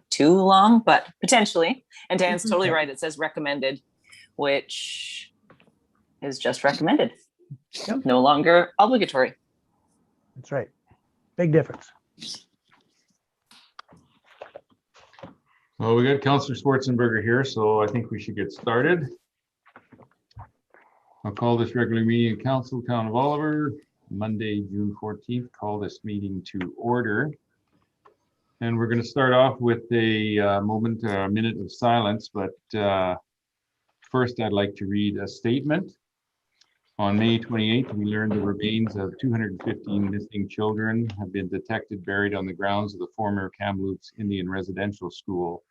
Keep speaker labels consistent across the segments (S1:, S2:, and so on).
S1: too long, but potentially. And Dan's totally right. It says recommended, which is just recommended.
S2: Yep.
S1: No longer obligatory.
S2: That's right. Big difference.
S3: Well, we got Councillor Schwarzenberger here, so I think we should get started. I'll call this regular meeting of Council, Town of Oliver, Monday, June 14th. Call this meeting to order. And we're going to start off with a minute of silence. But first, I'd like to read a statement. On May 28th, we learned the remains of 215 missing children have been detected buried on the grounds of the former Kamloops Indian Residential School.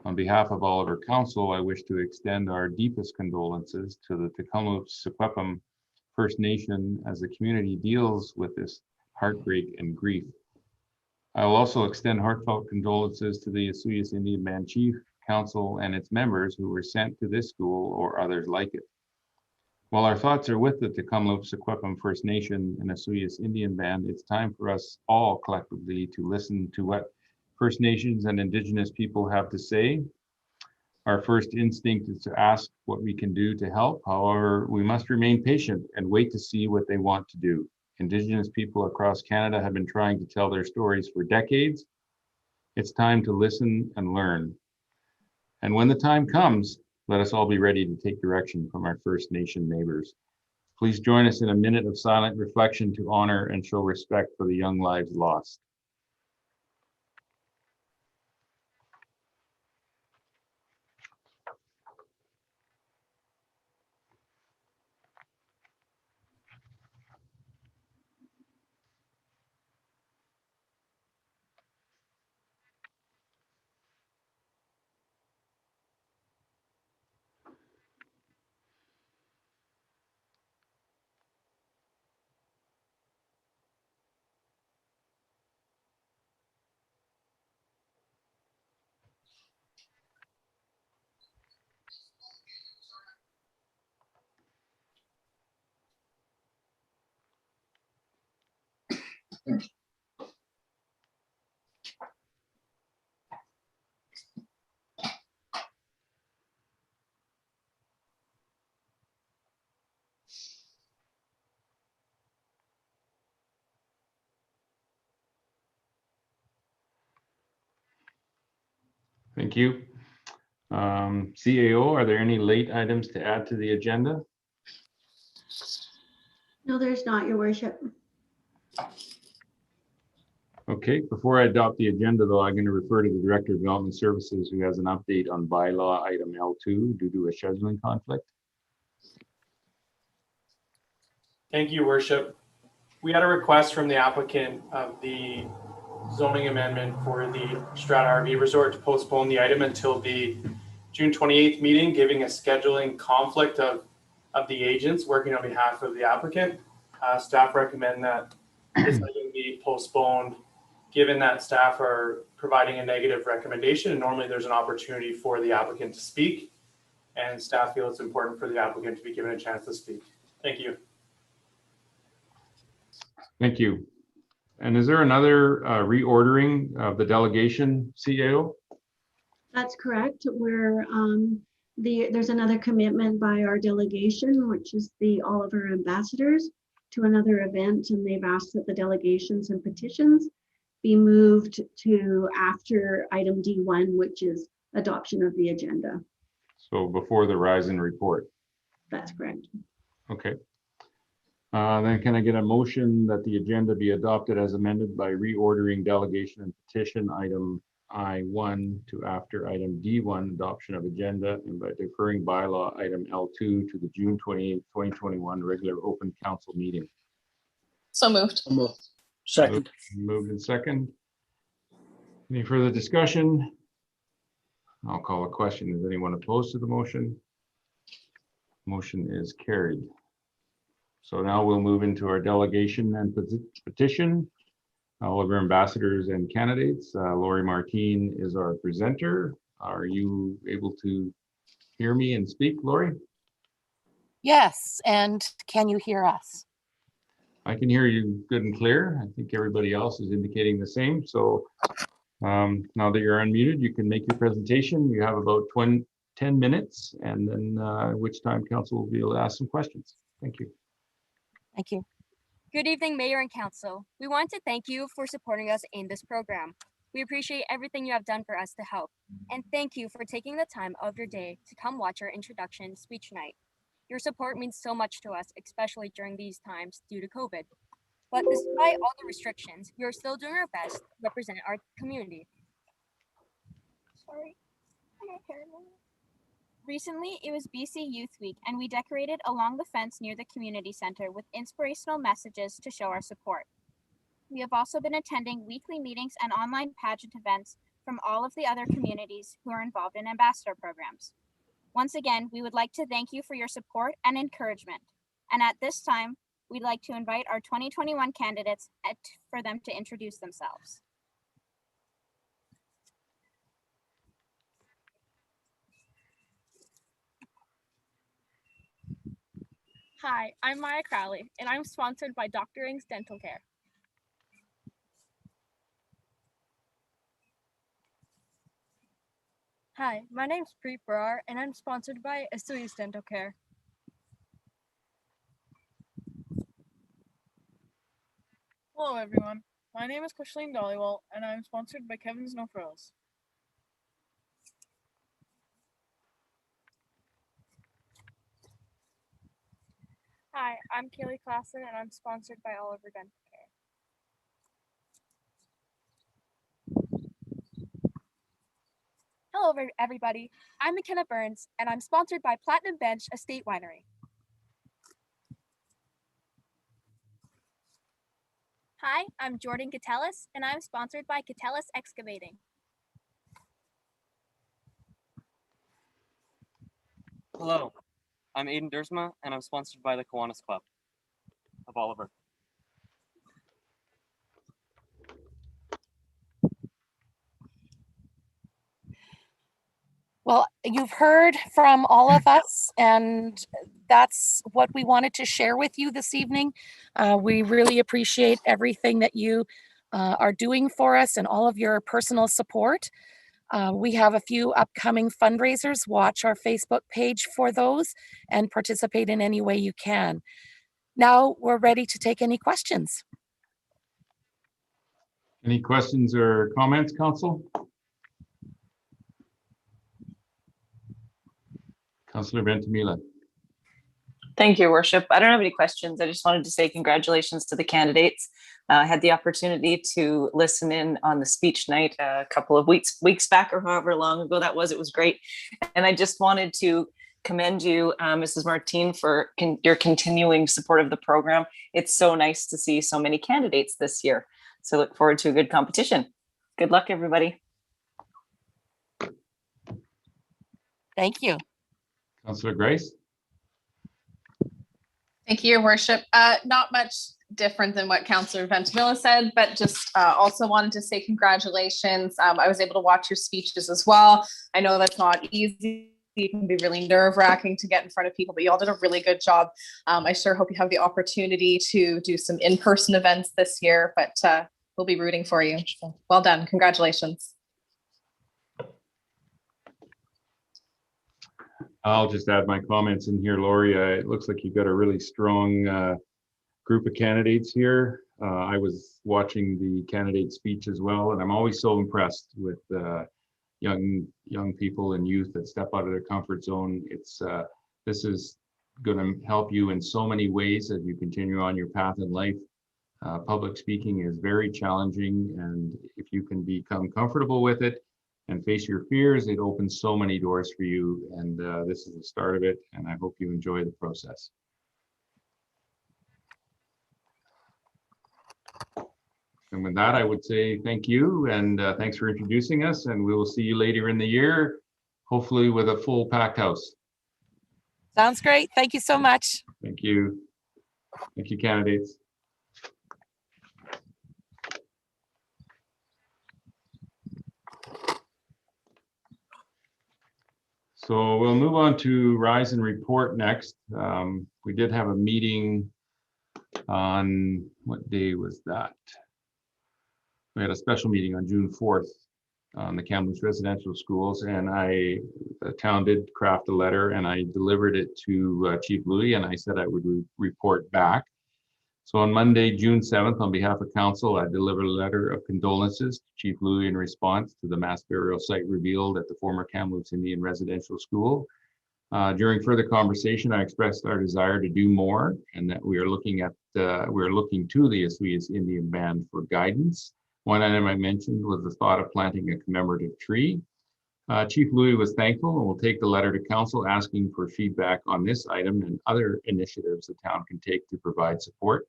S3: On behalf of Oliver Council, I wish to extend our deepest condolences to the Kamloops-Secwepemc First Nation as the community deals with this heartbreak and grief. I will also extend heartfelt condolences to the Osoyoos Indian Band Chief Council and its members who were sent to this school or others like it. While our thoughts are with the Kamloops-Secwepemc First Nation and Osoyoos Indian Band, it's time for us all collectively to listen to what First Nations and Indigenous people have to say. Our first instinct is to ask what we can do to help. However, we must remain patient and wait to see what they want to do. Indigenous people across Canada have been trying to tell their stories for decades. It's time to listen and learn. And when the time comes, let us all be ready to take direction from our First Nation neighbors. Please join us in a minute of silent reflection to honor and show respect for the young lives lost. Thank you. CAO, are there any late items to add to the agenda?
S4: No, there's not, Your Worship.
S3: Okay, before I adopt the agenda, though, I'm going to refer to the Director of Development Services, who has an update on bylaw item L2 due to a scheduling conflict.
S5: Thank you, Your Worship. We had a request from the applicant of the zoning amendment for the Strata RV Resort to postpone the item until the June 28th meeting, giving a scheduling conflict of the agents working on behalf of the applicant. Staff recommend that this item be postponed, given that staff are providing a negative recommendation, and normally there's an opportunity for the applicant to speak, and staff feel it's important for the applicant to be given a chance to speak. Thank you. Thank you. And is there another reordering of the delegation, CAO?
S4: That's correct. There's another commitment by our delegation, which is the Oliver Ambassadors, to another event, and they've asked that the delegations and petitions be moved to after item D1, which is adoption of the agenda.
S3: So before the Horizon report.
S4: That's correct.
S3: Okay. Then can I get a motion that the agenda be adopted as amended by reordering delegation and petition item I1 to after item D1, adoption of agenda, and by deferring bylaw item L2 to the June 28, 2021 regular open council meeting?
S1: So moved.
S2: Second.
S3: Moved and second. Any further discussion? I'll call a question. Is anyone opposed to the motion? Motion is carried. So now we'll move into our delegation and petition. Oliver ambassadors and candidates. Lori Martine is our presenter. Are you able to hear me and speak, Lori?
S6: Yes, and can you hear us?
S3: I can hear you good and clear. I think everybody else is indicating the same. So Now that you're unmuted, you can make your presentation. You have about 10 minutes, and then at which time council will be able to ask some questions. Thank you.
S6: Thank you.
S7: Good evening, Mayor and Council. We want to thank you for supporting us in this program. We appreciate everything you have done for us to help. And thank you for taking the time of your day to come watch our introduction speech night. Your support means so much to us, especially during these times due to COVID. But despite all the restrictions, we are still doing our best to represent our community. Sorry. Recently, it was BC Youth Week, and we decorated along the fence near the community center with inspirational messages to show our support. We have also been attending weekly meetings and online pageant events from all of the other communities who are involved in ambassador programs. Once again, we would like to thank you for your support and encouragement. And at this time, we'd like to invite our 2021 candidates for them to introduce themselves.
S8: Hi, I'm Maya Crowley, and I'm sponsored by Dr. Ing's Dental Care. Hi, my name's Preet Brar, and I'm sponsored by Asui's Dental Care. Hello, everyone. My name is Kushleen Dollywall, and I'm sponsored by Kevin's No Frills. Hi, I'm Kaylee Klassen, and I'm sponsored by Oliver Dental Care. Hello, everybody. I'm McKenna Burns, and I'm sponsored by Platinum Bench Estate Winery. Hi, I'm Jordan Catellis, and I'm sponsored by Catellis Excavating.
S9: Hello, I'm Aiden Dersma, and I'm sponsored by the Kiwanis Club of Oliver.
S6: Well, you've heard from all of us, and that's what we wanted to share with you this evening. We really appreciate everything that you are doing for us and all of your personal support. We have a few upcoming fundraisers. Watch our Facebook page for those and participate in any way you can. Now we're ready to take any questions.
S3: Any questions or comments, council? Councillor Ventimiglia.
S1: Thank you, Worship. I don't have any questions. I just wanted to say congratulations to the candidates. I had the opportunity to listen in on the speech night a couple of weeks back, or however long ago that was. It was great. And I just wanted to commend you, Mrs. Martine, for your continuing support of the program. It's so nice to see so many candidates this year. So look forward to a good competition. Good luck, everybody.
S6: Thank you.
S3: Councillor Grace.
S10: Thank you, Your Worship. Not much different than what Councillor Ventimiglia said, but just also wanted to say congratulations. I was able to watch your speeches as well. I know that's not easy. It can be really nerve-wracking to get in front of people, but you all did a really good job. I sure hope you have the opportunity to do some in-person events this year, but we'll be rooting for you. So, well done. Congratulations.
S3: I'll just add my comments in here, Lori. It looks like you've got a really strong group of candidates here. I was watching the candidate speech as well, and I'm always so impressed with young people and youth that step out of their comfort zone. This is going to help you in so many ways as you continue on your path in life. Public speaking is very challenging, and if you can become comfortable with it and face your fears, it opens so many doors for you, and this is the start of it, and I hope you enjoy the process. And with that, I would say thank you, and thanks for introducing us, and we will see you later in the year, hopefully with a full packed house.
S6: Sounds great. Thank you so much.
S3: Thank you. Thank you, candidates. So we'll move on to Rise and Report next. We did have a meeting on, what day was that? We had a special meeting on June 4th on the Kamloops residential schools, and the town did craft a letter, and I delivered it to Chief Louis, and I said I would report back. So on Monday, June 7th, on behalf of council, I delivered a letter of condolences to Chief Louis in response to the mass burial site revealed at the former Kamloops Indian Residential School. During further conversation, I expressed our desire to do more, and that we are looking to the Oswego Indian Band for guidance. One item I mentioned was the thought of planting a commemorative tree. Chief Louis was thankful and will take the letter to council asking for feedback on this item and other initiatives the town can take to provide support.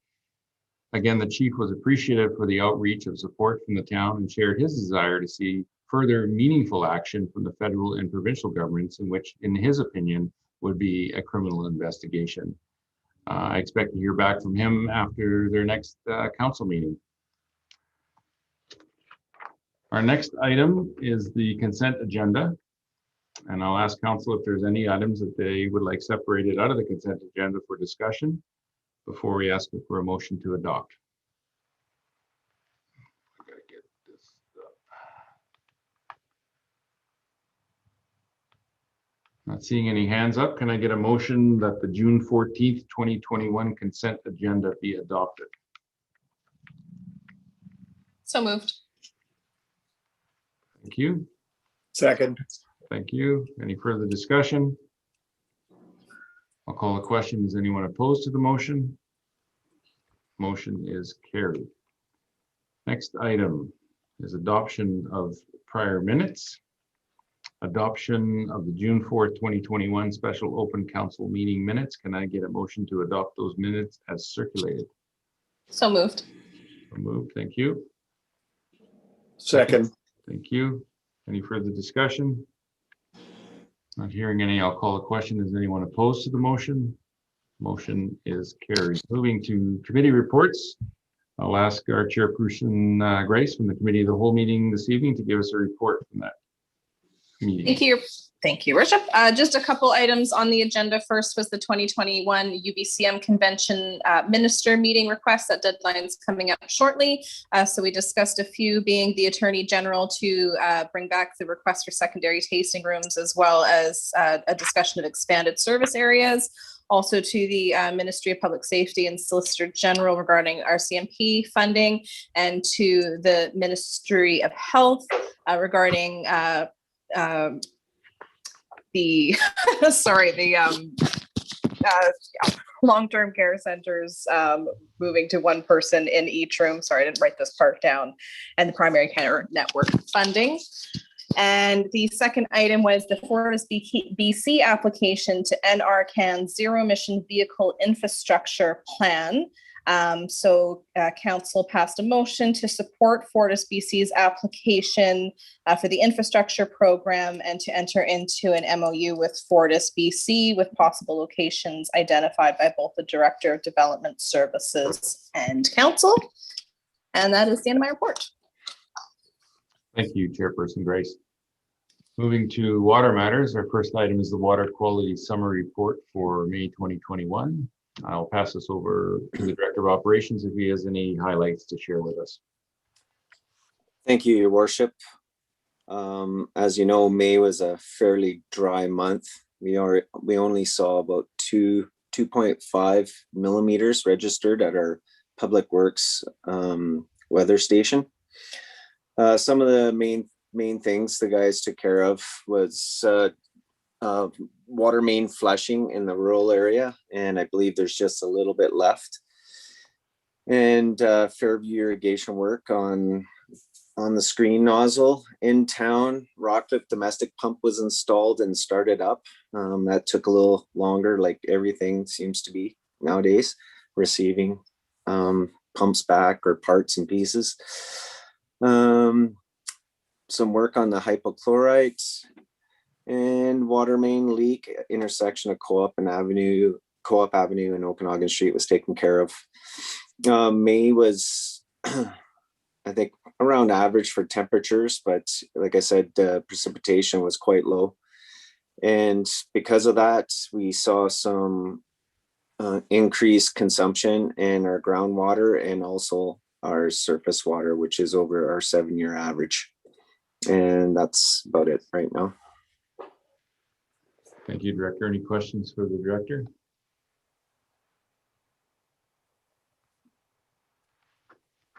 S3: Again, the chief was appreciative for the outreach of support from the town and shared his desire to see further meaningful action from the federal and provincial governments, in which, in his opinion, would be a criminal investigation. I expect to hear back from him after their next council meeting. Our next item is the consent agenda. And I'll ask council if there's any items that they would like separated out of the consent agenda for discussion before we ask for a motion to adopt. I gotta get this up. Not seeing any hands up. Can I get a motion that the June 14th, 2021 consent agenda be adopted?
S10: So moved.
S3: Thank you.
S2: Second.
S3: Thank you. Any further discussion? I'll call the question. Is anyone opposed to the motion? Motion is carried. Next item is adoption of prior minutes. Adoption of the June 4th, 2021 special open council meeting minutes. Can I get a motion to adopt those minutes as circulated?
S10: So moved.
S3: So moved. Thank you.
S2: Second.
S3: Thank you. Any further discussion? Not hearing any, I'll call the question. Is anyone opposed to the motion? Motion is carried. Moving to committee reports. I'll ask our chairperson, Grace, from the Committee of the Whole meeting this evening to give us a report from that meeting.
S10: Thank you. Thank you, Worship. Just a couple items on the agenda. First was the 2021 UBCM Convention Minister meeting request. That deadline is coming up shortly. So we discussed a few, being the Attorney General to bring back the request for secondary tasting rooms, as well as a discussion of expanded service areas. Also to the Ministry of Public Safety and Solicitor General regarding RCMP funding, and to the Ministry of Health regarding the long-term care centers moving to one person in each room. Sorry, I didn't write this part down. And the primary care network funding. And the second item was the Fortis BC application to NRCan's zero emission vehicle infrastructure plan. Council passed a motion to support Fortis BC's application for the infrastructure program and to enter into an MOU with Fortis BC with possible locations identified by both the Director of Development Services and Council. And that is the end of my report.
S3: Thank you, Chairperson Grace. Moving to water matters, our first item is the water quality summary report for May 2021. I'll pass this over to the Director of Operations if he has any highlights to share with us.
S11: Thank you, Your Worship. As you know, May was a fairly dry month. We only saw about 2.5 millimeters registered at our Public Works weather station. Some of the main things the guys took care of was water main flushing in the rural area, and I believe there's just a little bit left. And Fairview irrigation work on the screen nozzle in town. Rockcliffe domestic pump was installed and started up. That took a little longer, like everything seems to be nowadays, receiving pumps back or parts and pieces. Some work on the hypochlorite and water main leak intersection of Co-op Avenue and Okanagan Street was taken care of. May was, I think, around average for temperatures, but like I said, precipitation was quite low. And because of that, we saw some increased consumption in our groundwater and also our surface water, which is over our 7-year average. And that's about it right now.
S3: Thank you, Director. Any questions for the Director?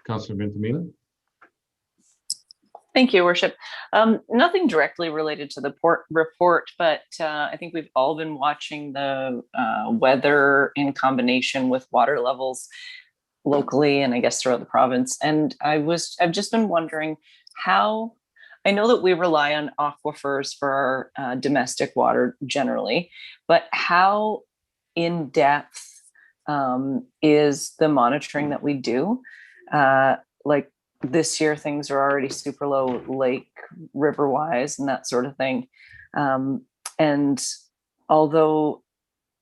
S3: Councilor Ventimiglia?
S1: Thank you, Worship. Nothing directly related to the report, but I think we've all been watching the weather in combination with water levels locally and I guess throughout the province. And I've just been wondering how, I know that we rely on aquifers for our domestic water generally, but how in depth is the monitoring that we do? Like this year, things are already super low lake river wise and that sort of thing. And although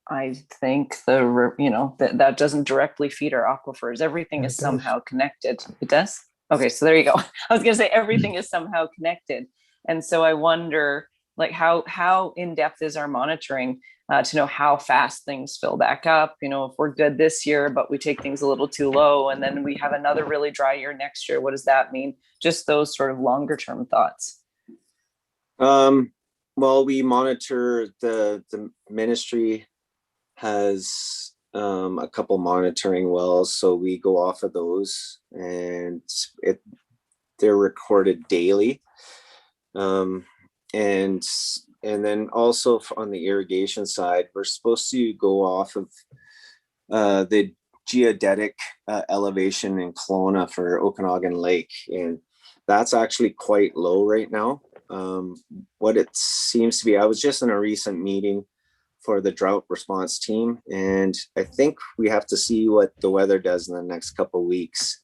S1: I think that doesn't directly feed our aquifers, everything is somehow connected. It does? Okay, so there you go. I was gonna say everything is somehow connected. And so I wonder, like, how in-depth is our monitoring to know how fast things fill back up? If we're good this year, but we take things a little too low and then we have another really dry year next year, what does that mean? Just those sort of longer term thoughts.
S11: Well, we monitor the ministry has a couple monitoring wells, so we go off of those, and they're recorded daily. And then also on the irrigation side, we're supposed to go off of the geodetic elevation in Kelowna for Okanagan Lake, and that's actually quite low right now. What it seems to be, I was just in a recent meeting for the drought response team, and I think we have to see what the weather does in the next couple of weeks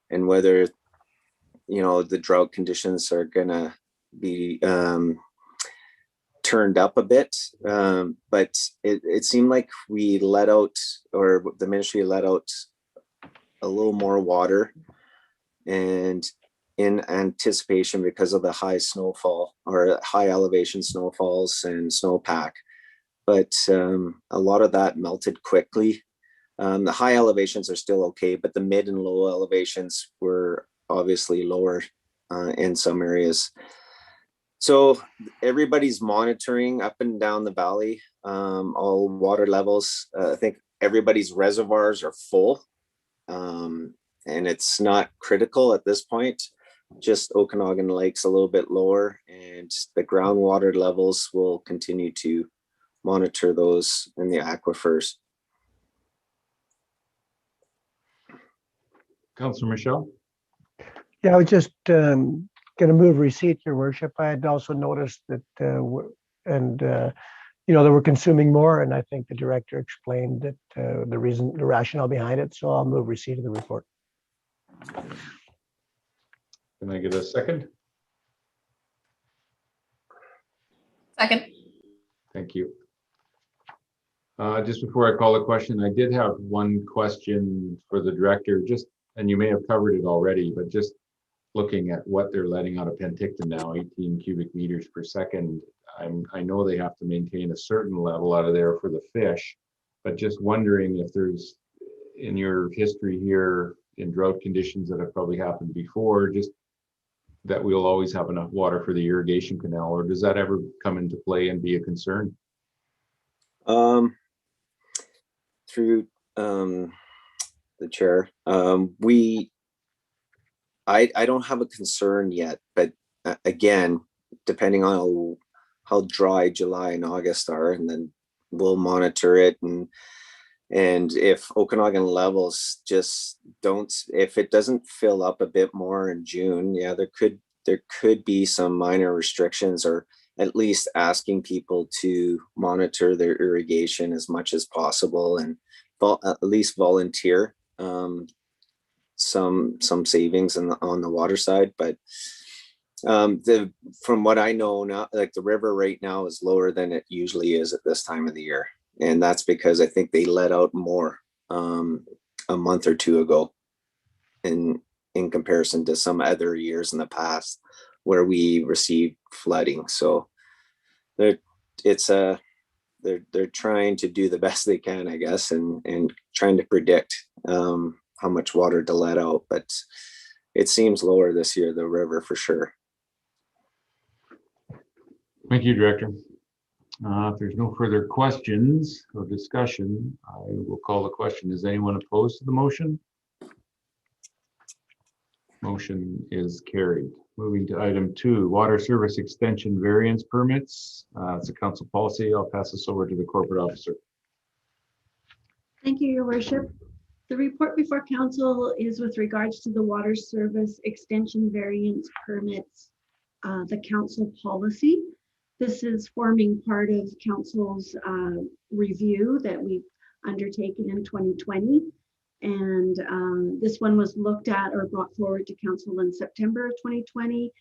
S11: and whether the drought conditions are gonna be turned up a bit, but it seemed like we let out, or the ministry let out a little more water, and in anticipation because of the high snowfall or high elevation snowfalls and snowpack. But a lot of that melted quickly. The high elevations are still okay, but the mid and low elevations were obviously lower in some areas. So everybody's monitoring up and down the valley, all water levels. I think everybody's reservoirs are full, and it's not critical at this point. Just Okanagan Lake's a little bit lower, and the groundwater levels will continue to monitor those in the aquifers.
S3: Councilor Michelle?
S2: Yeah, I was just going to move receipt, Your Worship. I had also noticed that, they were consuming more, and I think the director explained that the rationale behind it. So I'll move receipt of the report.
S3: Can I get a second?
S10: Second.
S3: Thank you. Just before I call the question, I did have one question for the director, and you may have covered it already, but just looking at what they're letting out of Penticton now, 18 cubic meters per second. I know they have to maintain a certain level out of there for the fish, but just wondering if there's, in your history here, in drought conditions that have probably happened before, just that we'll always have enough water for the irrigation canal, or does that ever come into play and be a concern?
S11: Through the chair, I don't have a concern yet, but again, depending on how dry July and August are, and then we'll monitor it, and if Okanagan levels just don't, if it doesn't fill up a bit more in June, yeah, there could be some minor restrictions, or at least asking people to monitor their irrigation as much as possible, and at least volunteer some savings on the water side. But from what I know now, like the river right now is lower than it usually is at this time of the year, and that's because I think they let out more a month or two ago in comparison to some other years in the past where we received flooding. So they're trying to do the best they can, I guess, and trying to predict how much water to let out, but it seems lower this year, the river, for sure.
S3: Thank you, Director. If there's no further questions or discussion, I will call the question. Is anyone opposed to the motion? Motion is carried. Moving to item 2, water service extension variance permits. It's a council policy. I'll pass this over to the corporate officer.
S4: Thank you, Your Worship. The report before council is with regards to the water service extension variance permits, the council policy. This is forming part of council's review that we've undertaken in 2020. And this one was looked at or brought forward to council in September of 2020.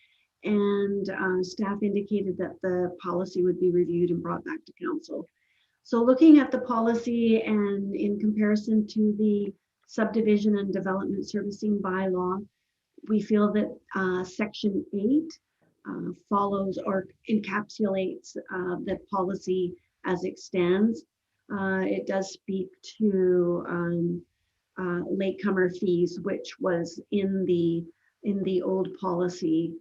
S4: And staff indicated that the policy would be reviewed and brought back to council. So looking at the policy and in comparison to the subdivision and development servicing bylaw, we feel that section 8 follows or encapsulates the policy as it stands. It does speak to latecomer fees, which was in the old policy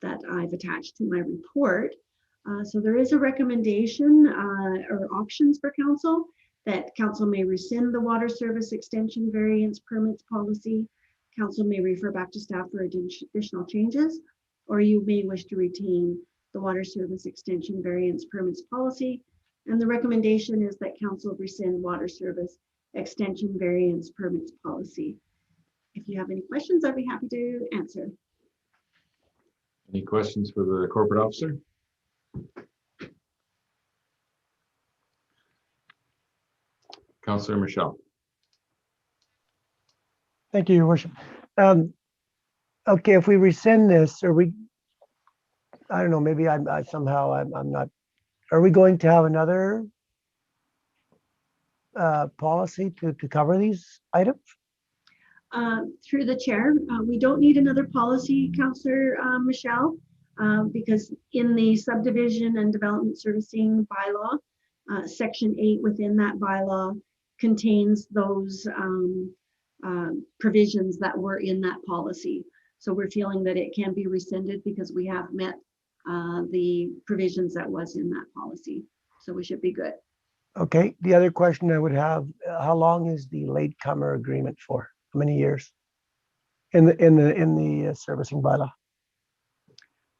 S4: that I've attached to my report. So there is a recommendation or options for council that council may rescind the water service extension variance permits policy. Council may refer back to staff for additional changes, or you may wish to retain the water service extension variance permits policy. And the recommendation is that council rescind water service extension variance permits policy. If you have any questions, I'd be happy to answer.
S3: Any questions for the corporate officer? Councillor Michelle.
S2: Thank you, Your Worship. Okay, if we rescind this, or I don't know, maybe I'm not, are we going to have another policy to cover these items?
S4: Through the chair, we don't need another policy, Councillor Michelle, because in the subdivision and development servicing bylaw, section 8 within that bylaw contains those provisions that were in that policy. So we're feeling that it can be rescinded because we have met the provisions that was in that policy. So we should be good.
S2: Okay, the other question I would have, how long is the latecomer agreement for? How many years in the servicing bylaw?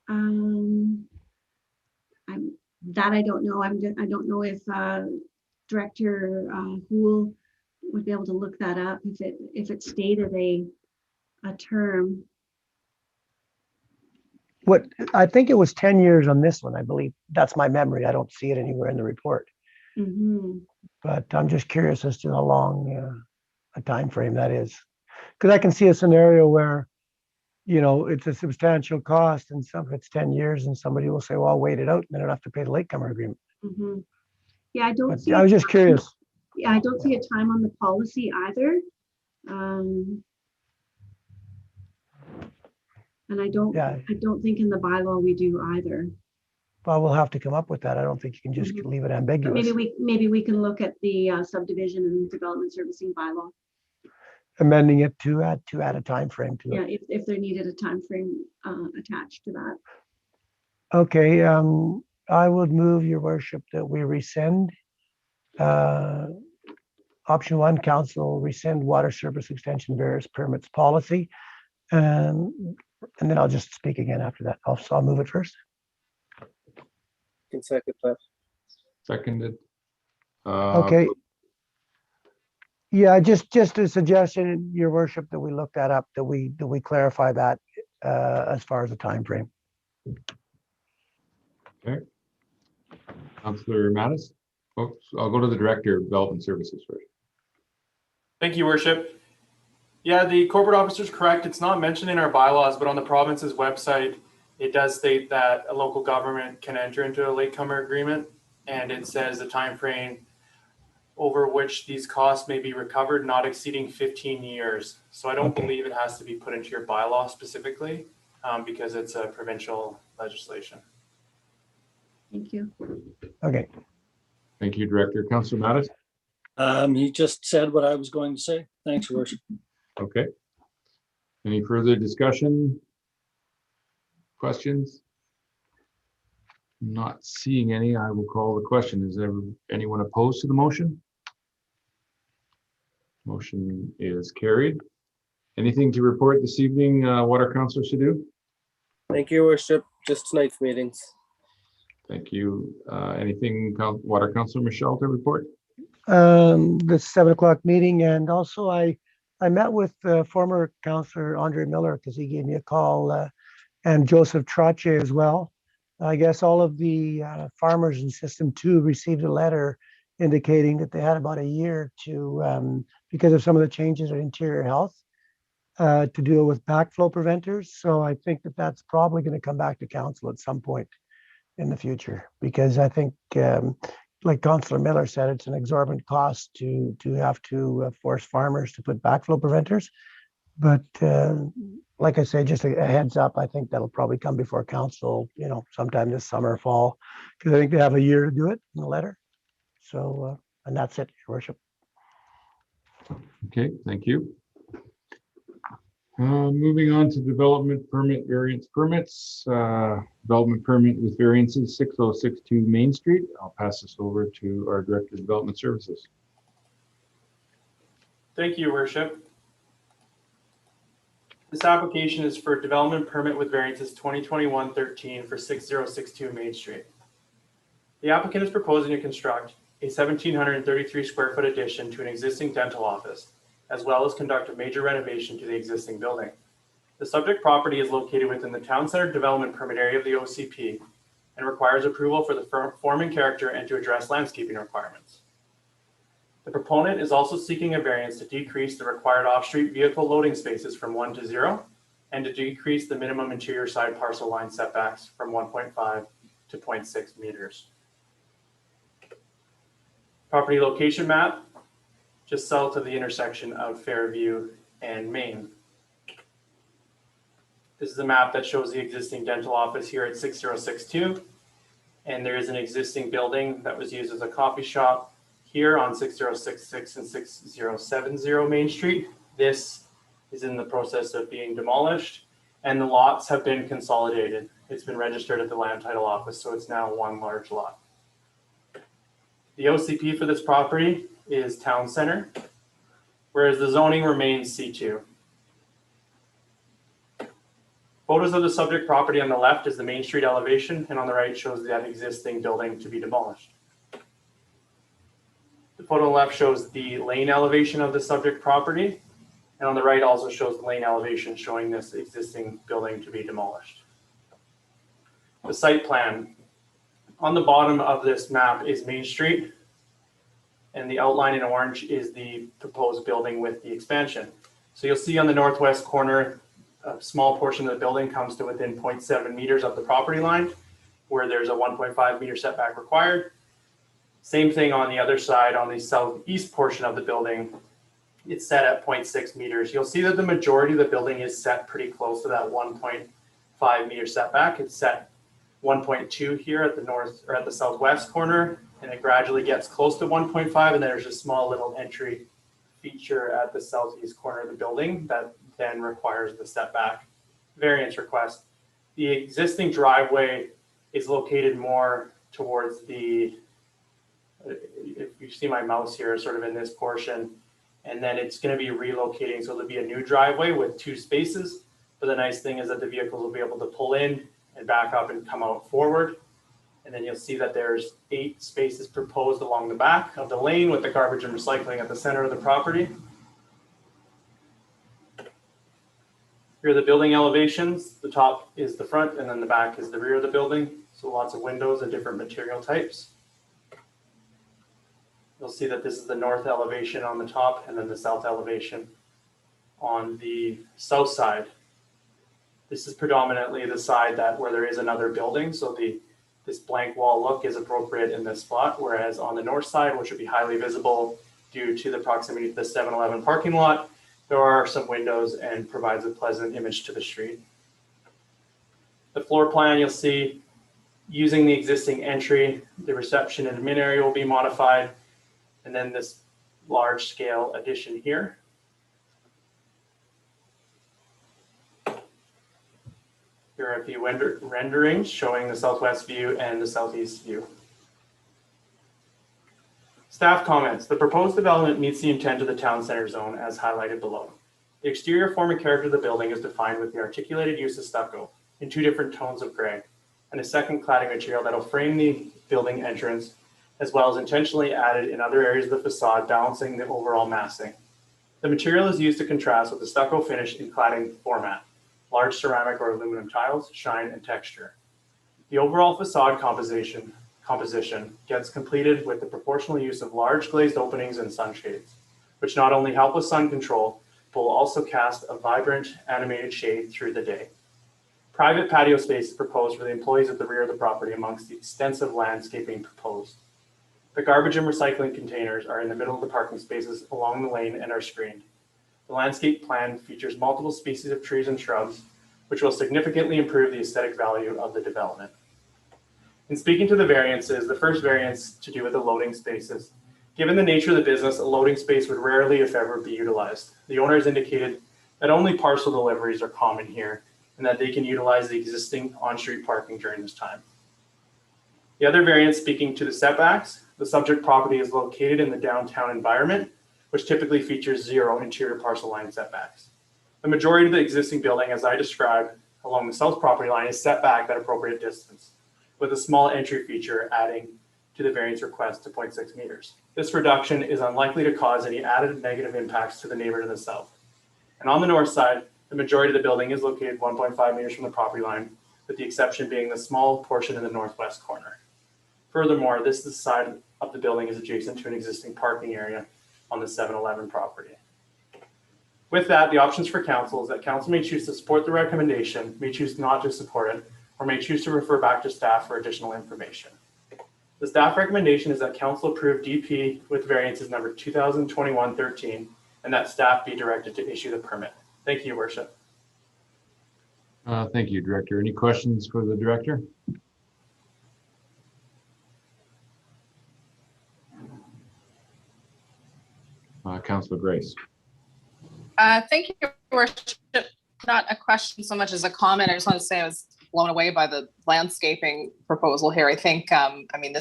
S4: I don't know. I don't know if Director Houle would be able to look that up if it stated a term.
S2: What I think it was 10 years on this one, I believe. That's my memory. I don't see it anywhere in the report.
S4: Mm-hmm.
S2: But I'm just curious as to how long a time frame that is, because I can see a scenario where, you know, it's a substantial cost, and if it's 10 years, and somebody will say, "Well, I'll wait it out, and then I don't have to pay the latecomer agreement."
S4: Mm-hmm. Yeah, I don't.
S2: But
S4: See
S2: I was just curious.
S4: Yeah, I don't see a time on the policy either. And I don't think in the bylaw we do either.
S2: Well, we'll have to come up with that. I don't think you can just leave it ambiguous.
S4: But maybe we can look at the subdivision and development servicing bylaw.
S2: Amending it to add a time frame to it.
S4: Yeah, if there needed a time frame attached to that.
S2: Okay, I would move, Your Worship, that we rescind option 1, council rescind water service extension various permits policy, and then I'll just speak again after that. I'll move it first.
S11: Can second that.
S3: Seconded.
S2: Okay. Yeah, just a suggestion, Your Worship, that we look that up, that we clarify that as far as the time frame.
S3: Okay. Councillor Mattis. Oh, I'll go to the Director of Development Services first.
S5: Thank you, Worship. Yeah, the corporate officer is correct. It's not mentioned in our bylaws, but on the province's website, it does state that a local government can enter into a latecomer agreement, and it says the time frame over which these costs may be recovered not exceeding 15 years. So I don't believe it has to be put into your bylaw specifically because it's a provincial legislation.
S4: Thank you.
S2: Okay.
S3: Thank you, Director. Councillor Mattis.
S12: He just said what I was going to say. Thanks, Your Worship.
S3: Okay. Any further discussion? Questions? Not seeing any, I will call the question. Is there anyone opposed to the motion? Motion is carried. Anything to report this evening, Water Councillor Sadhu?
S13: Thank you, Worship. Just tonight's meetings.
S3: Thank you. Anything, Water Councillor Michelle, to report?
S2: The 7 o'clock meeting, and also I met with former Councillor Andre Miller because he gave me a call, and Joseph Trache as well. I guess all of the farmers in System 2 received a letter indicating that they had about a year to, because of some of the changes in interior health, to deal with backflow preventers. So I think that that's probably going to come back to council at some point in the future, because I think, like Councillor Miller said, it's an exorbitant cost to have to force farmers to put backflow preventers. But like I say, just a heads up, I think that'll probably come before council, sometime this summer or fall, because I think they have a year to do it in the letter. So, and that's it, Your Worship.
S3: Okay, thank you. Moving on to development permit variance permits. Development permit with variances 6062 Main Street. I'll pass this over to our Director of Development Services.
S5: Thank you, Worship. This application is for development permit with variances 2021-13 for 6062 Main Street. The applicant is proposing to construct a 1,733 square foot addition to an existing dental office, as well as conduct a major renovation to the existing building. The subject property is located within the Town Center Development Permit area of the OCP and requires approval for the form and character and to address landscaping requirements. The proponent is also seeking a variance to decrease the required off-street vehicle loading spaces from 1 to 0 and to decrease the minimum interior side parcel line setbacks from 1.5 to 0.6 meters. Property location map, just south of the intersection of Fairview and Main. This is a map that shows the existing dental office here at 6062. And there is an existing building that was used as a coffee shop here on 6066 and 6070 Main Street. This is in the process of being demolished and the lots have been consolidated. It's been registered at the land title office, so it's now one large lot. The OCP for this property is Town Center, whereas the zoning remains C2. Photos of the subject property on the left is the Main Street elevation, and on the right shows that existing building to be demolished. The photo on the left shows the lane elevation of the subject property, and on the right also shows the lane elevation showing this existing building to be demolished. The site plan. On the bottom of this map is Main Street, and the outline in orange is the proposed building with the expansion. So you'll see on the northwest corner, a small portion of the building comes to within 0.7 meters of the property line, where there's a 1.5 meter setback required. Same thing on the other side, on the southeast portion of the building, it's set at 0.6 meters. You'll see that the majority of the building is set pretty close to that 1.5 meter setback. It's set 1.2 here at the north or at the southwest corner, and it gradually gets close to 1.5, and there's a small little entry feature at the southeast corner of the building that then requires the setback variance request. The existing driveway is located more towards the, if you see my mouse here, sort of in this portion, and then it's going to be relocating. So there'll be a new driveway with 2 spaces. But the nice thing is that the vehicles will be able to pull in and back up and come out forward. And then you'll see that there's 8 spaces proposed along the back of the lane with the garbage and recycling at the center of the property. Here are the building elevations. The top is the front and then the back is the rear of the building. So lots of windows and different material types. You'll see that this is the north elevation on the top and then the south elevation on the south side. This is predominantly the side that where there is another building. So this blank wall look is appropriate in this spot, whereas on the north side, which would be highly visible due to the proximity to the 7-Eleven parking lot, there are some windows and provides a pleasant image to the street. The floor plan you'll see using the existing entry, the reception and admin area will be modified, and then this large scale addition here. Here are a few renderings showing the southwest view and the southeast view. Staff comments. The proposed development meets the intent of the town center zone as highlighted below. The exterior form and character of the building is defined with the articulated use of stucco in 2 different tones of gray and a second cladding material that will frame the building entrance, as well as intentionally added in other areas of the facade, balancing the overall massing. The material is used to contrast with the stucco finish in cladding format, large ceramic or aluminum tiles, shine and texture. The overall facade composition gets completed with the proportional use of large glazed openings and sunshades, which not only help with sun control, but will also cast a vibrant animated shade through the day. Private patio space is proposed for the employees at the rear of the property amongst the extensive landscaping proposed. The garbage and recycling containers are in the middle of the parking spaces along the lane and are screened. The landscape plan features multiple species of trees and shrubs, which will significantly improve the aesthetic value of the development. In speaking to the variances, the first variance to do with the loading spaces. Given the nature of the business, a loading space would rarely, if ever, be utilized. The owner has indicated that only parcel deliveries are common here and that they can utilize the existing on-street parking during this time. The other variance, speaking to the setbacks, the subject property is located in the downtown environment, which typically features 0 interior parcel line setbacks. The majority of the existing building, as I described, along the south property line is set back at appropriate distance, with a small entry feature adding to the variance request to 0.6 meters. This reduction is unlikely to cause any added negative impacts to the neighbor to the south. And on the north side, the majority of the building is located 1.5 meters from the property line, with the exception being the small portion in the northwest corner. Furthermore, this side of the building is adjacent to an existing parking area on the 7-Eleven property. With that, the options for council is that council may choose to support the recommendation, may choose not to support it, or may choose to refer back to staff for additional information. The staff recommendation is that council approve DP with variances number 2021-13 and that staff be directed to issue the permit. Thank you, Your Worship.
S3: Thank you, Director. Any questions for the Director? Councilor Grace.
S10: Thank you, Your Worship. Not a question so much as a comment. I just want to say I was blown away by the landscaping proposal here. I think, I mean,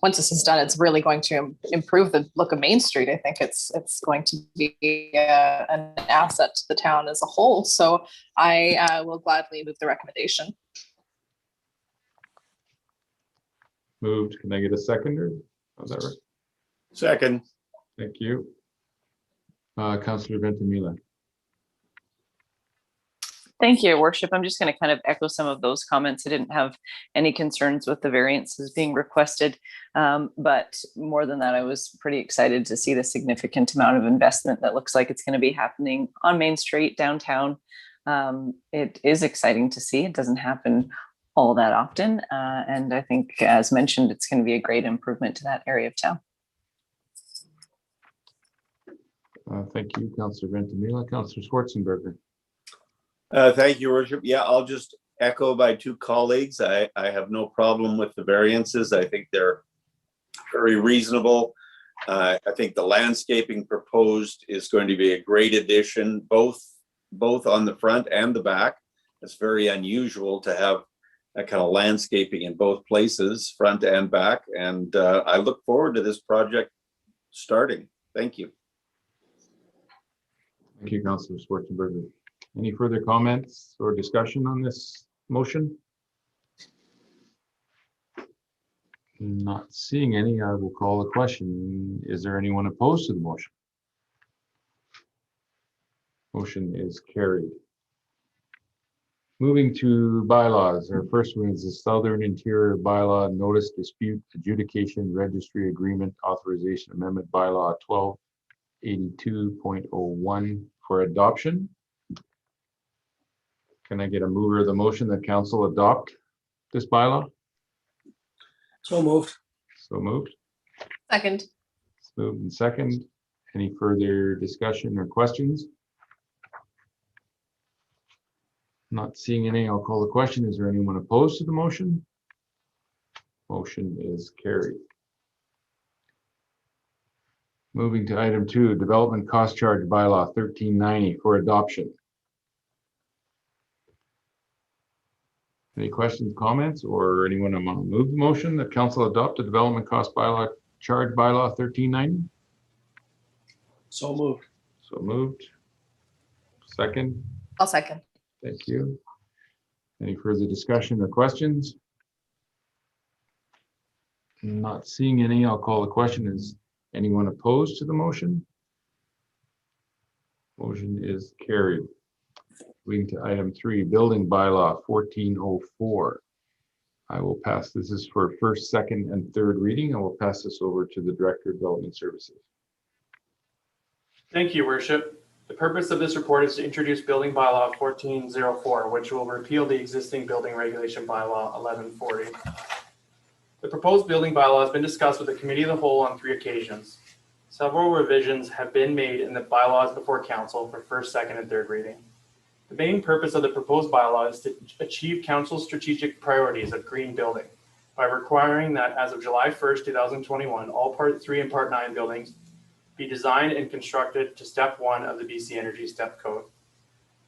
S10: once this is done, it's really going to improve the look of Main Street. I think it's going to be an asset to the town as a whole. So I will gladly move the recommendation.
S3: Moved. Can I get a seconder? How's that right?
S14: Second.
S3: Thank you. Councilor Ventimiglia.
S1: Thank you, Your Worship. I'm just going to kind of echo some of those comments. I didn't have any concerns with the variances being requested, but more than that, I was pretty excited to see the significant amount of investment that looks like it's going to be happening on Main Street downtown. It is exciting to see. It doesn't happen all that often, and I think, as mentioned, it's going to be a great improvement to that area of town.
S3: Thank you, Councilor Ventimiglia. Councilor Schwarzenberger.
S14: Thank you, Your Worship. Yeah, I'll just echo my 2 colleagues. I have no problem with the variances. I think they're very reasonable. I think the landscaping proposed is going to be a great addition, both on the front and the back. It's very unusual to have that kind of landscaping in both places, front and back. And I look forward to this project starting. Thank you.
S3: Thank you, Councilor Schwarzenberger. Any further comments or discussion on this motion? Not seeing any, I will call the question. Is there anyone opposed to the motion? Motion is carried. Moving to bylaws. Our first one is the Southern Interior Bylaw Notice Dispute Adjudication Registry Agreement Authorization Amendment Bylaw 1282.01 for adoption. Can I get a mover of the motion that council adopt this bylaw?
S12: So moved.
S3: So moved.
S10: Second.
S3: It's moved and second. Any further discussion or questions? Not seeing any, I'll call the question. Is there anyone opposed to the motion? Motion is carried. Moving to item 2, Development Cost Charge Bylaw 1390 for adoption. Any questions, comments, or anyone want to move the motion that council adopt the development cost bylaw charge bylaw 1390?
S12: So moved.
S3: So moved. Second.
S10: I'll second.
S3: Thank you. Any further discussion or questions? Not seeing any, I'll call the question. Is anyone opposed to the motion? Motion is carried. Moving to item 3, building bylaw 1404. I will pass, this is for first, second, and third reading. I will pass this over to the Director of Development Services.
S5: Thank you, Worship. The purpose of this report is to introduce building bylaw 1404, which will repeal the existing building regulation bylaw 1140. The proposed building bylaw has been discussed with the Committee of the Whole on 3 occasions. Several revisions have been made in the bylaws before council for first, second, and third reading. The main purpose of the proposed bylaw is to achieve council's strategic priorities of green building by requiring that as of July 1st, 2021, all Part 3 and Part 9 buildings be designed and constructed to Step 1 of the BC Energy Step Code.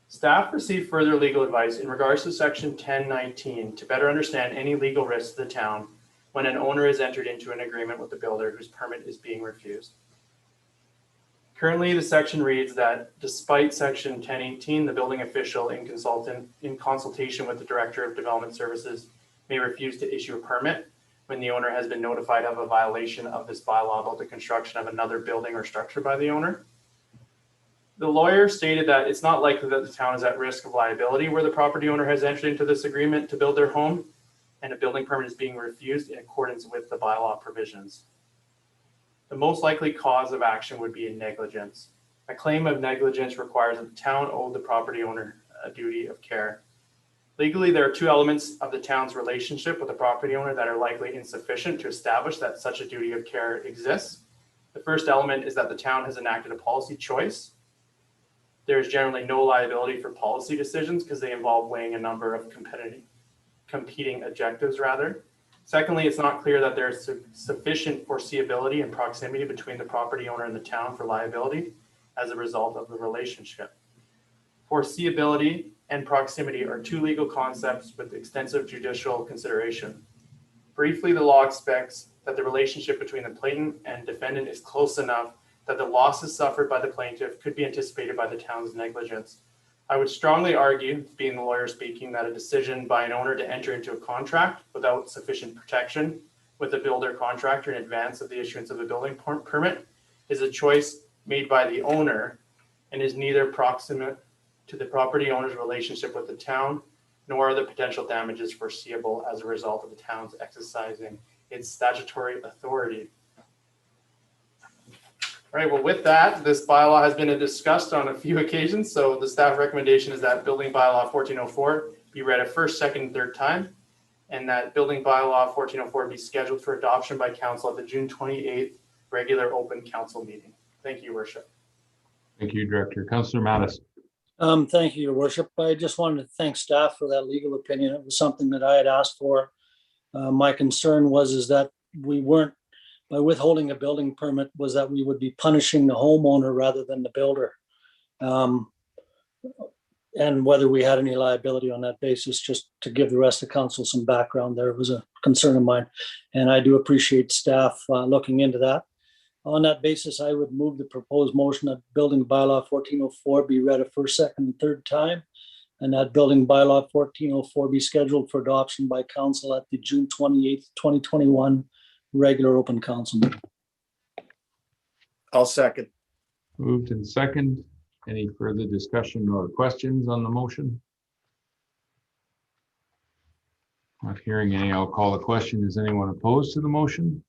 S5: Staff received further legal advice in regards to Section 1019 to better understand any legal risks to the town when an owner has entered into an agreement with the builder whose permit is being refused. Currently, the section reads that despite Section 1018, the building official in consultation with the Director of Development Services may refuse to issue a permit when the owner has been notified of a violation of this bylaw about the construction of another building or structure by the owner. The lawyer stated that it's not likely that the town is at risk of liability where the property owner has entered into this agreement to build their home and a building permit is being refused in accordance with the bylaw provisions. The most likely cause of action would be a negligence. A claim of negligence requires that the town owed the property owner a duty of care. Legally, there are 2 elements of the town's relationship with the property owner that are likely insufficient to establish that such a duty of care exists. The first element is that the town has enacted a policy choice. There is generally no liability for policy decisions because they involve weighing a number of competing objectives rather. Secondly, it's not clear that there is sufficient foreseeability and proximity between the property owner and the town for liability as a result of the relationship. Foreseeability and proximity are 2 legal concepts with extensive judicial consideration. Briefly, the law expects that the relationship between the plaintiff and defendant is close enough that the losses suffered by the plaintiff could be anticipated by the town's negligence. I would strongly argue, being the lawyer speaking, that a decision by an owner to enter into a contract without sufficient protection with a builder contractor in advance of the issuance of a building permit is a choice made by the owner and is neither proximate to the property owner's relationship with the town, nor are the potential damages foreseeable as a result of the town's exercising its statutory authority. All right, well, with that, this bylaw has been discussed on a few occasions. So the staff recommendation is that building bylaw 1404 be read a first, second, and third time, and that building bylaw 1404 be scheduled for adoption by council at the June 28th regular open council meeting. Thank you, Worship.
S3: Thank you, Director. Councillor Mattis.
S12: Thank you, Your Worship. I just wanted to thank staff for that legal opinion. It was something that I had asked for. My concern was that we weren't, by withholding a building permit, was that we would be punishing the homeowner rather than the builder. And whether we had any liability on that basis, just to give the rest of council some background there, was a concern of mine. And I do appreciate staff looking into that. On that basis, I would move the proposed motion that building bylaw 1404 be read a first, second, and third time, and that building bylaw 1404 be scheduled for adoption by council at the June 28th, 2021 regular open council meeting.
S14: I'll second.
S3: Moved and second. Any further discussion or questions on the motion? Not hearing any, I'll call the question. Is anyone opposed to the motion?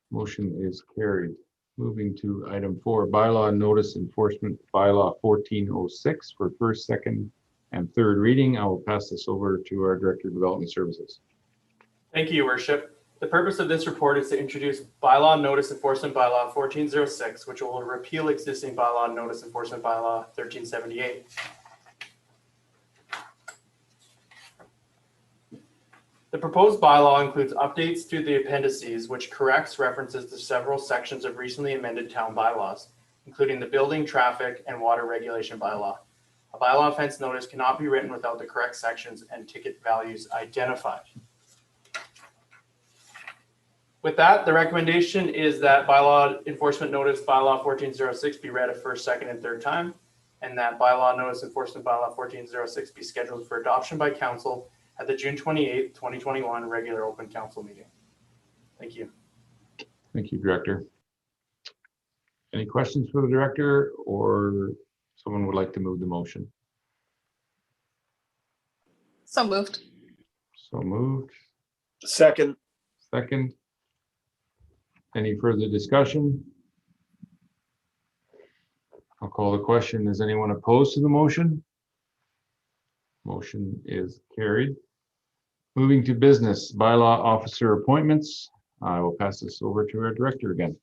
S3: Motion is carried. Moving to item 4, bylaw notice enforcement bylaw 1406 for first, second, and third reading. I will pass this over to our Director of Development Services.
S5: Thank you, Your Worship. The purpose of this report is to introduce bylaw notice enforcement bylaw 1406, which will repeal existing bylaw notice enforcement bylaw 1378. The proposed bylaw includes updates to the appendices, which corrects references to several sections of recently amended town bylaws, including the building, traffic, and water regulation bylaw. A bylaw offense notice cannot be written without the correct sections and ticket values identified. With that, the recommendation is that bylaw enforcement notice bylaw 1406 be read a first, second, and third time, and that bylaw notice enforcement bylaw 1406 be scheduled for adoption by council at the June 28th, 2021 regular open council meeting. Thank you.
S3: Thank you, Director. Any questions for the Director, or someone would like to move the motion?
S10: So moved.
S3: So moved.
S14: Second.
S3: Second. Any further discussion? I'll call the question. Is anyone opposed to the motion? Motion is carried. Moving to business, bylaw officer appointments. I will pass this over to our Director again.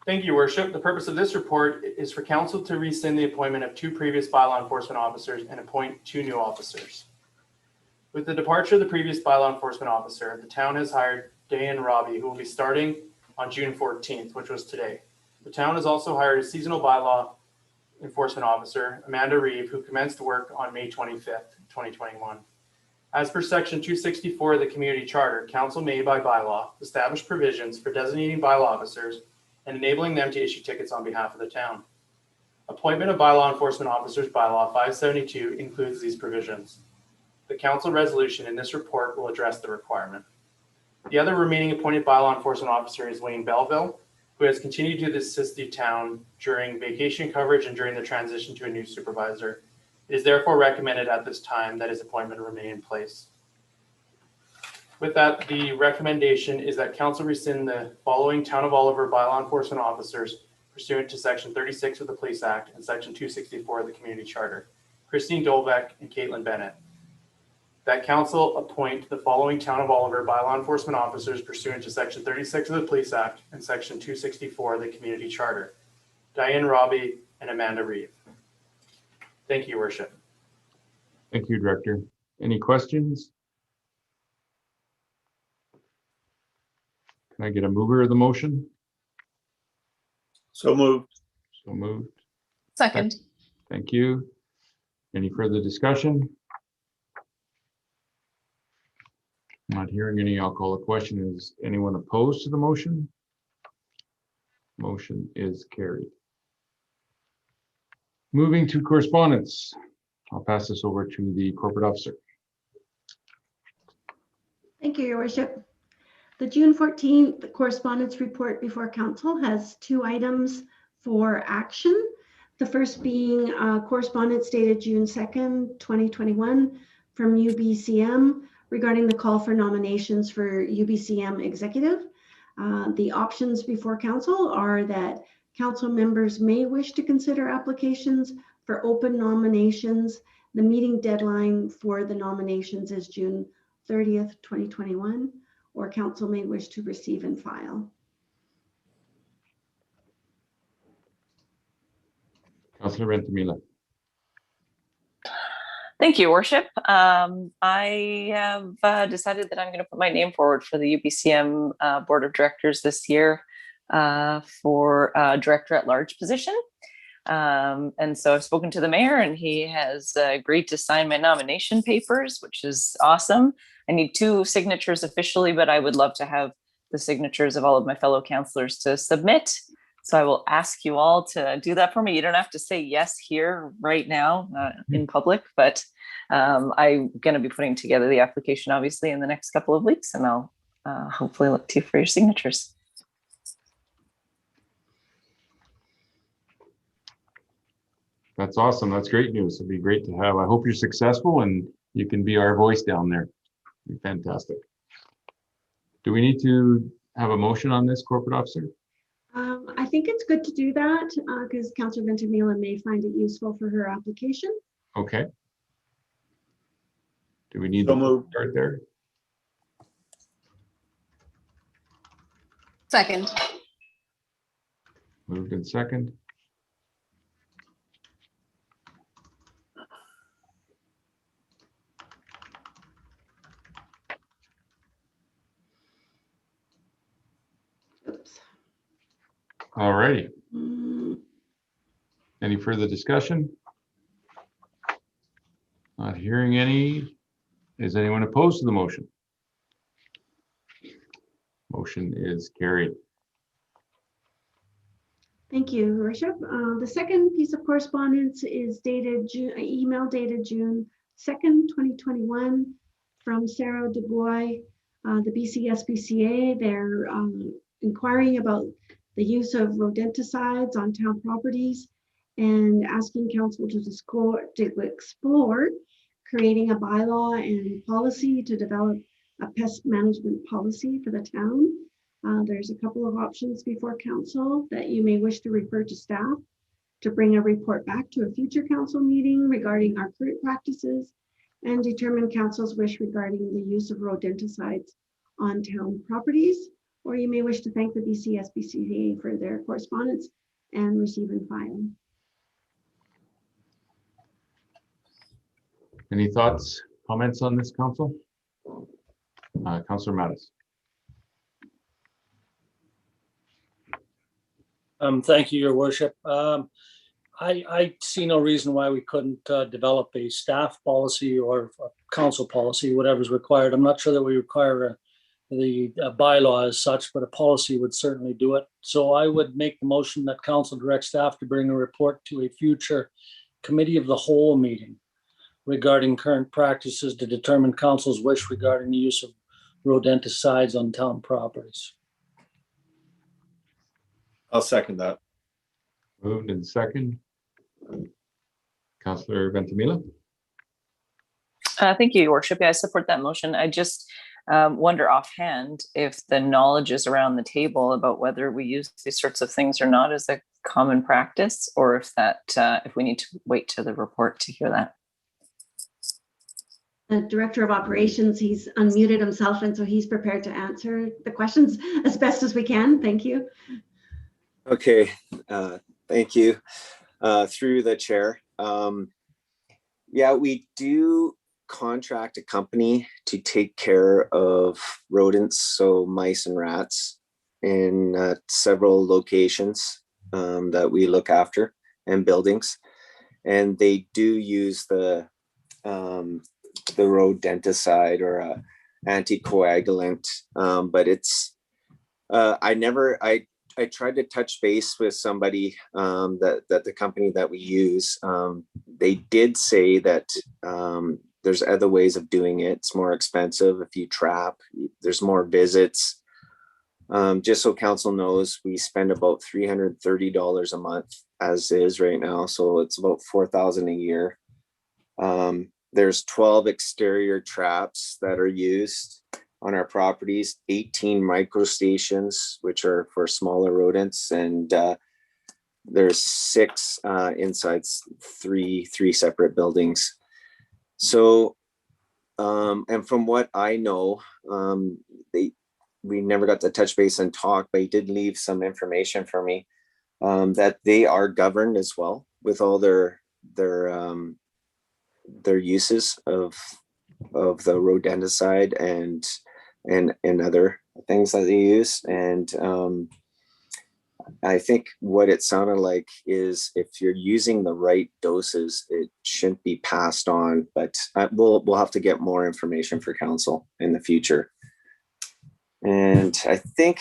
S5: Thank you, Worship. The purpose of this report is for council to rescind the appointment of 2 previous bylaw enforcement officers and appoint 2 new officers. With the departure of the previous bylaw enforcement officer, the town has hired Diane Robbie, who will be starting on June 14th, which was today. The town has also hired a seasonal bylaw enforcement officer, Amanda Reeve, who commenced work on May 25th, 2021. As per section 264 of the community charter, council may by bylaw establish provisions for designating bylaw officers and enabling them to issue tickets on behalf of the town. Appointment of bylaw enforcement officers bylaw 572 includes these provisions. The council resolution in this report will address the requirement. The other remaining appointed bylaw enforcement officer is Wayne Belleville, who has continued to assist the town during vacation coverage and during the transition to a new supervisor. It is therefore recommended at this time that his appointment remain in place. With that, the recommendation is that council rescind the following Town of Oliver bylaw enforcement officers pursuant to section 36 of the Police Act and section 264 of the Community Charter: Christine Dolbeck and Caitlin Bennett. That council appoint the following Town of Oliver bylaw enforcement officers pursuant to section 36 of the Police Act and section 264 of the Community Charter: Diane Robbie and Amanda Reeve. Thank you, Worship.
S3: Thank you, Director. Any questions? Can I get a mover of the motion?
S14: So moved.
S3: So moved.
S10: Second.
S3: Thank you. Any further discussion? Not hearing any. I'll call the question. Is anyone opposed to the motion? Motion is carried. Moving to correspondence. I'll pass this over to the corporate officer.
S4: Thank you, Your Worship. The June 14th correspondence report before council has 2 items for action. The first being correspondence dated June 2nd, 2021 from UBCM regarding the call for nominations for UBCM executive. The options before council are that council members may wish to consider applications for open nominations. The meeting deadline for the nominations is June 30th, 2021, or council may wish to receive and file.
S3: Councilor Rentamila.
S1: Thank you, Worship. I have decided that I'm going to put my name forward for the UBCM Board of Directors this year for Director at Large position. And so I've spoken to the mayor and he has agreed to sign my nomination papers, which is awesome. I need 2 signatures officially, but I would love to have the signatures of all of my fellow councilors to submit. So I will ask you all to do that for me. You don't have to say yes here right now in public, but I'm going to be putting together the application obviously in the next couple of weeks, and I'll hopefully look to you for your signatures.
S3: That's awesome. That's great news. It'd be great to have. I hope you're successful and you can be our voice down there. It'd be fantastic. Do we need to have a motion on this, corporate officer?
S4: I think it's good to do that because Councillor Ventimiglia may find it useful for her application.
S3: Okay. Do we need to start there?
S10: Second.
S3: Moved in second.
S4: Oops.
S3: All righty. Any further discussion? hearing any. Is anyone opposed to the motion? Motion is carried.
S4: Thank you, Your Worship. The second piece of correspondence is dated email dated June 2nd, 2021 from Sarah Dubois, the BC SPCA. They're inquiring about the use of rodenticides on town properties and asking council to explore creating a bylaw and policy to develop a pest management policy for the town. There's a couple of options before council that you may wish to refer to staff to bring a report back to a future council meeting regarding our current practices and determine council's wish regarding the use of rodenticides on town properties. Or you may wish to thank the BC SPCA for their correspondence and receive and file.
S3: Any thoughts, comments on this, council? Councillor Mattis.
S12: Thank you, Your Worship. I see no reason why we couldn't develop a staff policy or a council policy, whatever's required. I'm not sure that we require the bylaw as such, but a policy would certainly do it. So I would make the motion that council direct staff to bring a report to a future committee of the whole meeting regarding current practices to determine council's wish regarding the use of rodenticides on town properties.
S14: I'll second that.
S3: Moved and second. Councillor Ventimiglia.
S1: Thank you, Your Worship. Yeah, I support that motion. I just wonder offhand if the knowledge is around the table about whether we use these sorts of things or not as a common practice, or if that if we need to wait to the report to hear that.
S4: The Director of Operations, he's unmuted himself, and so he's prepared to answer the questions as best as we can. Thank you.
S11: Okay, thank you. Through the chair. Yeah, we do contract a company to take care of rodents, so mice and rats, in several locations that we look after and buildings. And they do use the rodenticide or anticoagulant, but it's I tried to touch base with somebody that the company that we use. They did say that there's other ways of doing it. It's more expensive if you trap. There's more visits. Just so council knows, we spend about $330 a month as is right now, so it's about $4,000 a year. There's 12 exterior traps that are used on our properties, 18 micro stations, which are for smaller rodents, and there's 6 inside three separate buildings. So, and from what I know, we never got to touch base and talk, but he did leave some information for me that they are governed as well with all their uses of the rodenticide and other things that they use. And I think what it sounded like is if you're using the right doses, it shouldn't be passed on, but we'll have to get more information for council in the future. And I think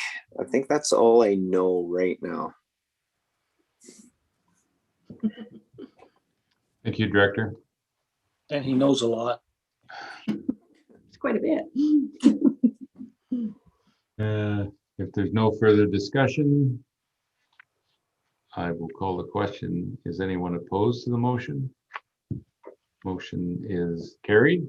S11: that's all I know right now.
S3: Thank you, Director.
S12: And he knows a lot.
S4: It's quite a bit.
S3: If there's no further discussion, I will call the question. Is anyone opposed to the motion? Motion is carried.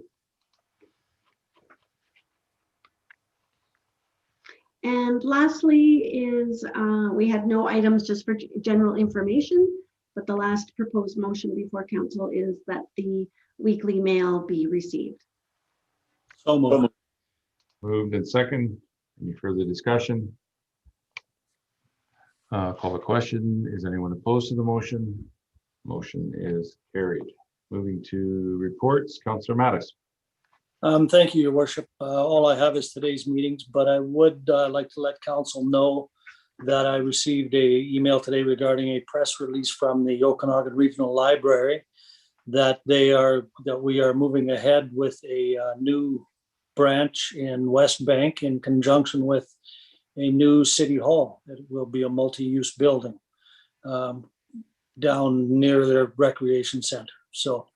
S4: And lastly is we had no items just for general information, but the last proposed motion before council is that the weekly mail be received.
S12: So moved.
S3: Moved and second. Any further discussion? Call the question. Is anyone opposed to the motion? Motion is carried. Moving to reports, Councillor Mattis.
S12: Thank you, Your Worship. All I have is today's meetings, but I would like to let council know that I received an email today regarding a press release from the Okanagan Regional Library that we are moving ahead with a new branch in West Bank in conjunction with a new city hall. It will be a multi-use building down near their recreation center. So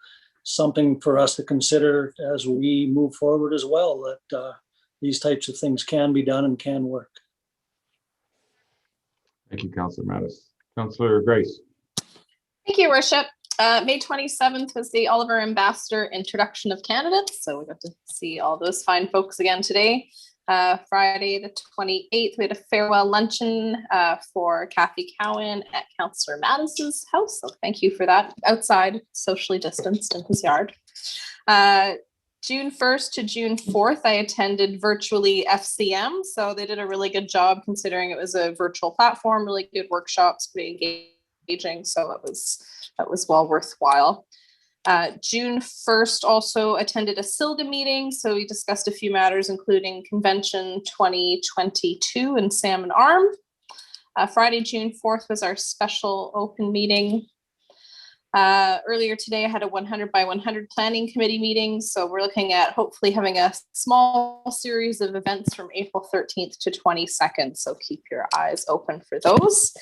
S12: something for us to consider as we move forward as well, that these types of things can be done and can work.
S3: Thank you, Councillor Mattis. Councillor Grace.
S10: Thank you, Worship. May 27th was the Oliver Ambassador introduction of candidates. So we got to see all those fine folks again today. Friday, the 28th, we had a farewell luncheon for Kathy Cowan at Councillor Mattis's house. So thank you for that. Outside, socially distanced in his yard. June 1st to June 4th, I attended virtually FCM. So they did a really good job considering it was a virtual platform, really good workshops, pretty engaging. So that was well worthwhile. June 1st also attended a SILGA meeting. So we discussed a few matters, including Convention 2022 and Salmon Arm. Friday, June 4th was our special open meeting. Earlier today, I had a 100 by 100 planning committee meeting. So we're looking at hopefully having a small series of events from April 13th to 22nd. So keep your eyes open for those.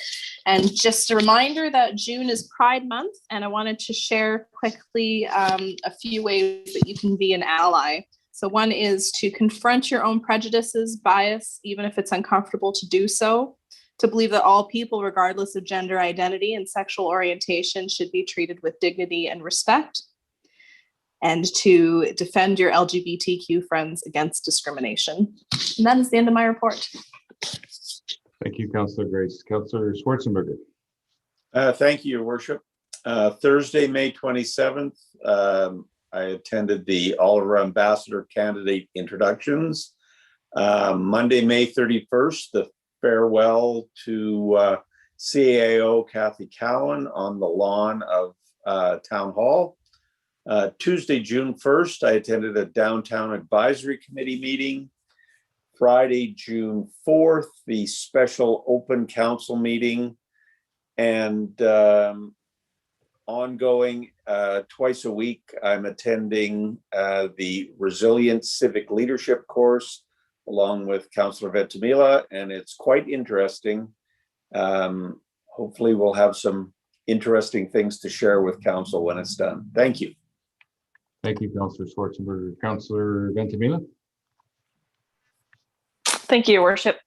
S10: And just a reminder that June is Pride Month. And I wanted to share quickly a few ways that you can be an ally. So one is to confront your own prejudices, bias, even if it's uncomfortable to do so. To believe that all people, regardless of gender identity and sexual orientation, should be treated with dignity and respect, and to defend your LGBTQ friends against discrimination. And that is the end of my report.
S3: Thank you, Councillor Grace. Councillor Schwarzenberger.
S14: Thank you, Your Worship. Thursday, May 27th, I attended the Oliver Ambassador candidate introductions. Monday, May 31st, the farewell to CAO Kathy Cowan on the lawn of Town Hall. Tuesday, June 1st, I attended a Downtown Advisory Committee meeting. Friday, June 4th, the special open council meeting. And ongoing, twice a week, I'm attending the Resilient Civic Leadership course along with Councillor Ventimiglia, and it's quite interesting. Hopefully we'll have some interesting things to share with council when it's done. Thank you.
S3: Thank you, Councillor Schwarzenberger. Councillor Ventimiglia.
S1: Thank you, Your Worship.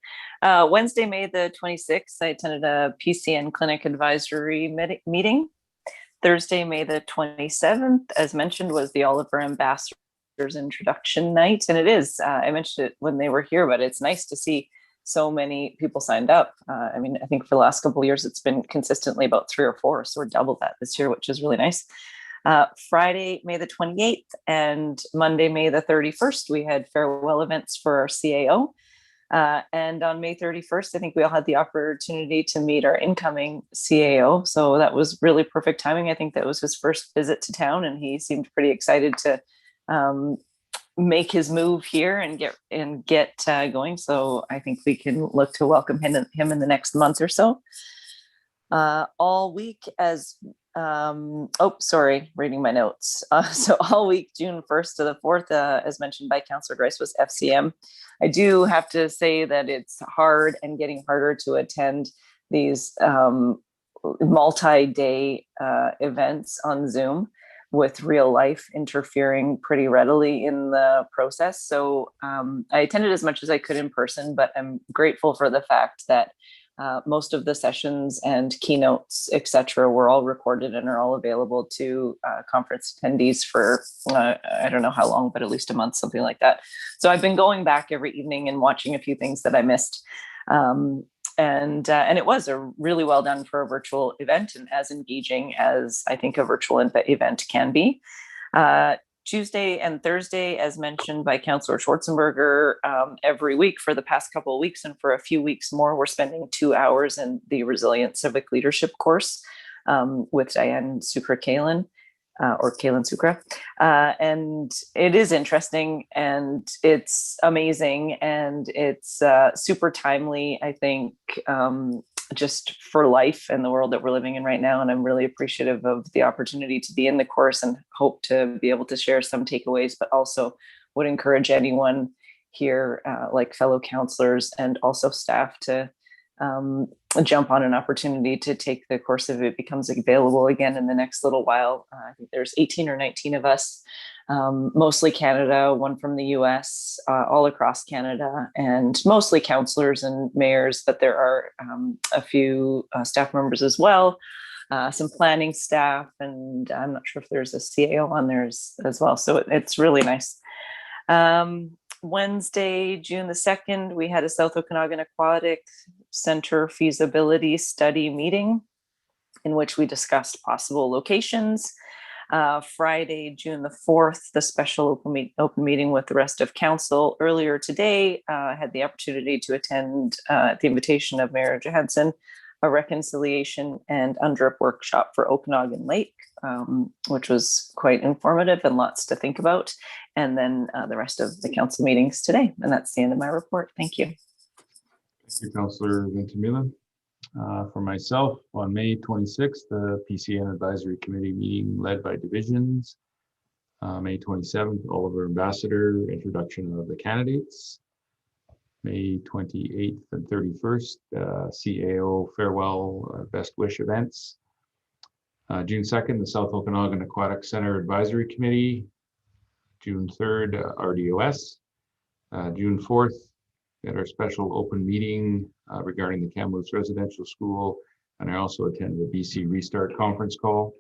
S1: Wednesday, May the 26th, I attended a PCN clinic advisory meeting. Thursday, May the 27th, as mentioned, was the Oliver Ambassador introduction night, and it is I mentioned it when they were here, but it's nice to see so many people signed up. I mean, I think for the last couple of years it's been consistently about 3 or 4, so we're double that this year, which is really nice. Friday, May the 28th and Monday, May the 31st, we had farewell events for our CAO. And on May 31st, I think we all had the opportunity to meet our incoming CAO. So that was really perfect timing. I think that was his first visit to town, and he seemed pretty excited to make his move here and get going. So I think we can look to welcome him in the next month or so. All week as reading my notes. So all week, June 1st to the 4th, as mentioned by Councillor Grace, was FCM. I do have to say that it's hard and getting harder to attend these multi-day events on Zoom, with real life interfering pretty readily in the process. So I attended as much as I could in person, but I'm grateful for the fact that most of the sessions and keynotes, etc., were all recorded and are all available to conference attendees for, I don't know how long, but at least a month, something like that. So I've been going back every evening and watching a few things that I missed. And it was a really well done for a virtual event, and as engaging as I think a virtual event can be. Tuesday and Thursday, as mentioned by Councillor Schwarzenberger, every week for the past couple of weeks and for a few weeks more, we're spending 2 hours in the Resilient Civic Leadership course with Diane Sucre-Kalin. Or Kalin Sukra. And it is interesting and it's amazing and it's super timely, I think, just for life and the world that we're living in right now. And I'm really appreciative of the opportunity to be in the course and hope to be able to share some takeaways, but also would encourage anyone here, like fellow counselors and also staff, to jump on an opportunity to take the course if it becomes available again in the next little while. I think there's 18 or 19 of us, mostly Canada, one from the US, all across Canada, and mostly counselors and mayors, but there are a few staff members as well, some planning staff, and I'm not sure if there's a CAO on there as well. So it's really nice. Wednesday, June the 2nd, we had a South Okanagan Aquatic Center feasibility study meeting in which we discussed possible locations. Friday, June the 4th, the special open meeting with the rest of council. Earlier today, I had the opportunity to attend at the invitation of Mayor Johansson, a reconciliation and UNDRIP workshop for Okanagan Lake, which was quite informative and lots to think about. And then the rest of the council meetings today. And that's the end of my report. Thank you.
S3: Thank you, Councillor Ventimiglia. For myself, on May 26th, the PCN Advisory Committee meeting led by divisions. May 27th, Oliver Ambassador, introduction of the candidates. May 28th and 31st, CAO farewell, best wish events. June 2nd, the South Okanagan Aquatic Center Advisory Committee. June 3rd, RDOS. June 4th, we had our special open meeting regarding the Kamloops Residential School, and I also attended the BC Restart conference call.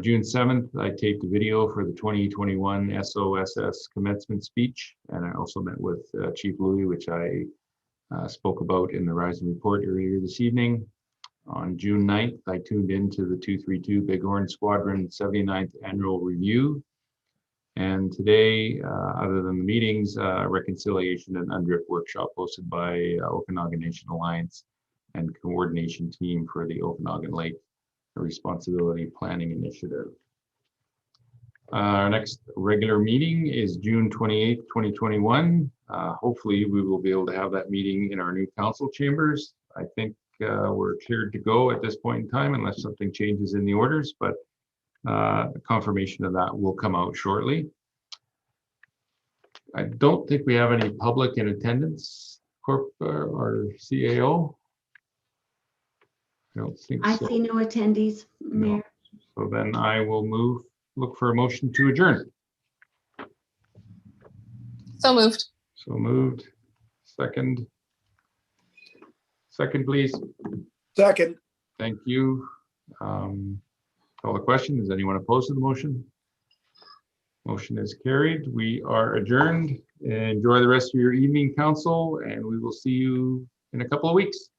S3: June 7th, I taped a video for the 2021 SOSS commencement speech, and I also met with Chief Louis, which I spoke about in the Rise and Report earlier this evening. On June 9th, I tuned into the 232 Bighorn Squadron 79th Annual Review. And today, other than the meetings, reconciliation and UNDRIP workshop hosted by Okanagan Nation Alliance and coordination team for the Okanagan Lake Responsibility Planning Initiative. Our next regular meeting is June 28th, 2021. Hopefully we will be able to have that meeting in our new council chambers. I think we're cleared to go at this point in time unless something changes in the orders, but confirmation of that will come out shortly. I don't think we have any public in attendance, Corp or CAO. I don't think so.
S4: I see no attendees, Mayor.
S3: No. So then I will look for a motion to adjourn.
S10: So moved.
S3: So moved. Second. Second, please.
S13: Second.
S3: Thank you. Call the question. Is anyone opposed to the motion? Motion is carried. We are adjourned. Enjoy the rest of your evening, council, and we will see you in a couple of weeks.